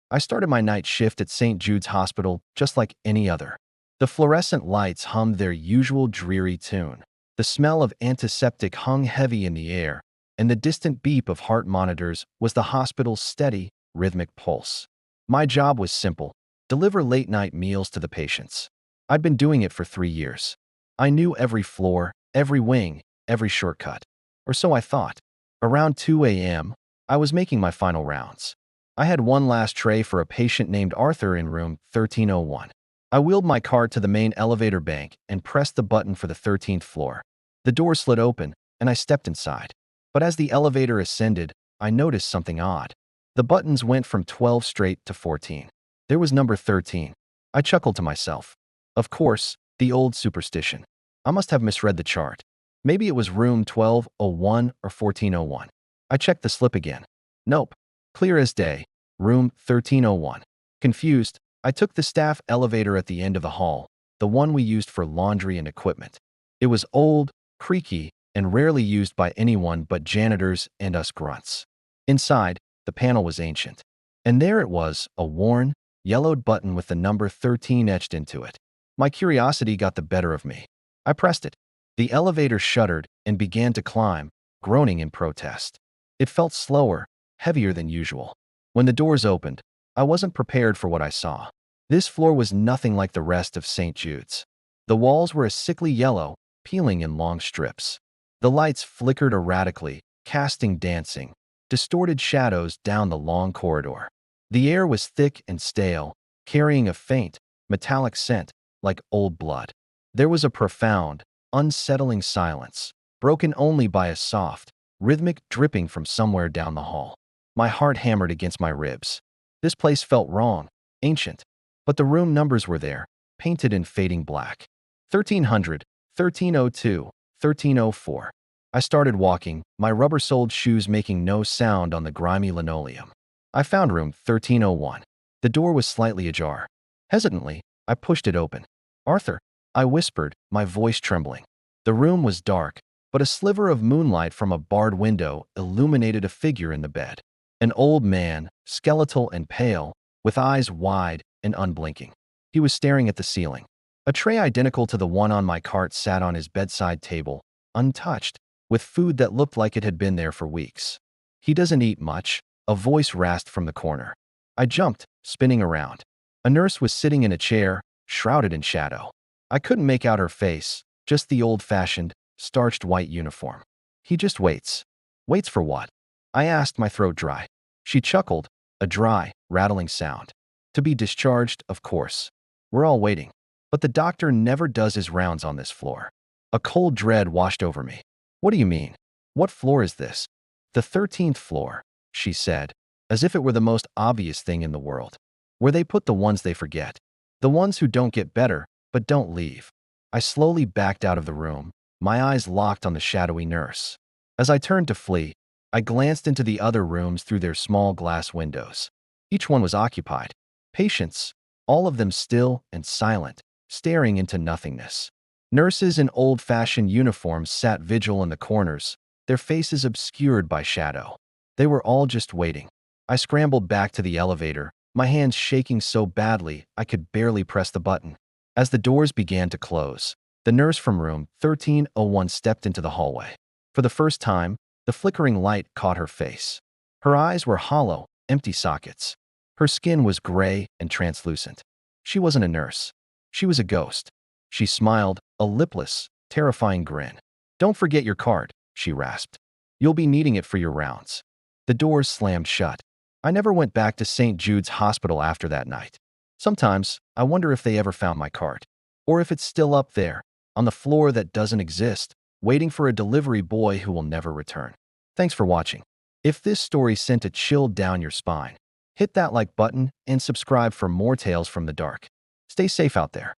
I started my night shift at St. Jude's Hospital just like any other. The fluorescent lights hummed their usual dreary tune. The smell of antiseptic hung heavy in the air, and the distant beep of heart monitors was the hospital's steady, rhythmic pulse. My job was simple: deliver late-night meals to the patients. I'd been doing it for 3 years. I knew every floor, every wing, every shortcut. Or so I thought. Around 2 a.m., I was making my final rounds. I had one last tray for a patient named Arthur in room 1301. I wheeled my cart to the main elevator bank and pressed the button for the 13th floor. The door slid open, and I stepped inside. But as the elevator ascended, I noticed something odd. The buttons went from 12 straight to 14. There was number 13. I chuckled to myself. Of course, the old superstition. I must have misread the chart. Maybe it was room 1201 or 1401. I checked the slip again. Nope. Clear as day. Room 1301. Confused, I took the staff elevator at the end of the hall, the one we used for laundry and equipment. It was old, creaky, and rarely used by anyone but janitors and us grunts. Inside, the panel was ancient. And there it was, a worn, yellowed button with the number 13 etched into it. My curiosity got the better of me. I pressed it. The elevator shuddered and began to climb, groaning in protest. It felt slower, heavier than usual. When the doors opened, I wasn't prepared for what I saw. This floor was nothing like the rest of St. Jude's. The walls were a sickly yellow, peeling in long strips. The lights flickered erratically, casting dancing, distorted shadows down the long corridor. The air was thick and stale, carrying a faint, metallic scent like old blood. There was a profound, unsettling silence, broken only by a soft, rhythmic dripping from somewhere down the hall. My heart hammered against my ribs. This place felt wrong, ancient, but the room numbers were there, painted in fading black. 1300, 1302, 1304. I started walking, my rubber-soled shoes making no sound on the grimy linoleum. I found room 1301. The door was slightly ajar. Hesitantly, I pushed it open. "Arthur," I whispered, my voice trembling. The room was dark, but a sliver of moonlight from a barred window illuminated a figure in the bed. An old man, skeletal and pale, with eyes wide and unblinking. He was staring at the ceiling. A tray identical to the one on my cart sat on his bedside table, untouched, with food that looked like it had been there for weeks. "He doesn't eat much," a voice rasped from the corner. I jumped, spinning around. A nurse was sitting in a chair, shrouded in shadow. I couldn't make out her face, just the old-fashioned, starched white uniform. "He just waits." "Waits for what?" I asked, my throat dry. She chuckled, a dry, rattling sound. "To be discharged, of course. We're all waiting. But the doctor never does his rounds on this floor." A cold dread washed over me. "What do you mean? What floor is this?" "The 13th floor," she said, as if it were the most obvious thing in the world. "Where they put the ones they forget. The ones who don't get better, but don't leave." I slowly backed out of the room, my eyes locked on the shadowy nurse. As I turned to flee, I glanced into the other rooms through their small glass windows. Each one was occupied. Patients, all of them still and silent, staring into nothingness. Nurses in old-fashioned uniforms sat vigil in the corners, their faces obscured by shadow. They were all just waiting. I scrambled back to the elevator, my hands shaking so badly I could barely press the button. As the doors began to close, the nurse from room 1301 stepped into the hallway. For the first time, the flickering light caught her face. Her eyes were hollow, empty sockets. Her skin was gray and translucent. She wasn't a nurse. She was a ghost. She smiled, a lipless, terrifying grin. "Don't forget your card," she rasped. "You'll be needing it for your rounds." The doors slammed shut. I never went back to St. Jude's Hospital after that night. Sometimes, I wonder if they ever found my cart. Or if it's still up there, on the floor that doesn't exist, waiting for a delivery boy who will never return. Thanks for watching. If this story sent a chill down your spine, hit that like button and subscribe for more tales from the dark. Stay safe out there.